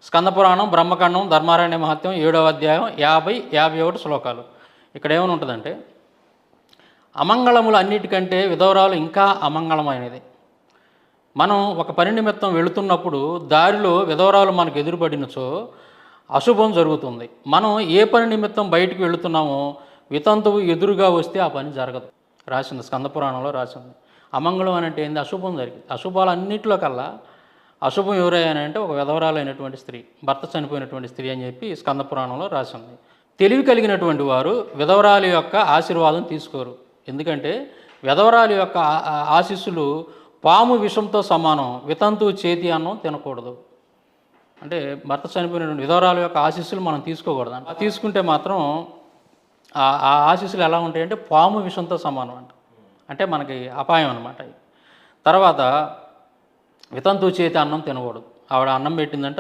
స్కంద పురాణం, బ్రహ్మఖండం, ధర్మారణ్య మహత్యం 7వ అధ్యాయం 50-51 శ్లోకాలు. ఇక్కడ ఏమని ఉంటుందంటే, అమంగళములు అన్నిటికంటే విధవరాలు ఇంకా అమంగళమైనది. మనం ఒక పని నిమిత్తం వెళుతున్నప్పుడు దారిలో విధవరాలు మనకు ఎదురుపడినచో అశుభం జరుగుతుంది. మనం ఏ పని నిమిత్తం బయటికి వెళుతున్నామో వితంతువు ఎదురుగా వస్తే ఆ పని జరగదు. రాసింది స్కంద పురాణంలో రాసింది. అమంగళం అని అంటే ఏంది? అశుభం జరిగింది. అశుభాలు అన్నింటిలో కల్లా అశుభం ఎవరైనా ఒక విధవరాలైనటువంటి స్త్రీ, భర్త చనిపోయినటువంటి స్త్రీ అని చెప్పి స్కంద పురాణంలో రాసింది. తెలివి కలిగినటువంటి వారు విధవరాలి యొక్క ఆశీర్వాదం తీసుకోరు. ఎందుకంటే విధవరాలి యొక్క ఆశీస్సులు పాము విషంతో సమానం. వితంతువు చేతి అన్నం తినకూడదు. అంటే భర్త చనిపోయినటువంటి విధవరాలు యొక్క ఆశీస్సులు మనం తీసుకోకూడదు. అంటే తీసుకుంటే మాత్రం ఆ ఆశీస్సులు ఎలా ఉంటాయంటే పాము విషంతో సమానం అంట. అంటే మనకి అపాయం అనమాట. తర్వాత వితంతువు చేతి అన్నం తినకూడదు. ఆవిడ అన్నం పెట్టిందంటే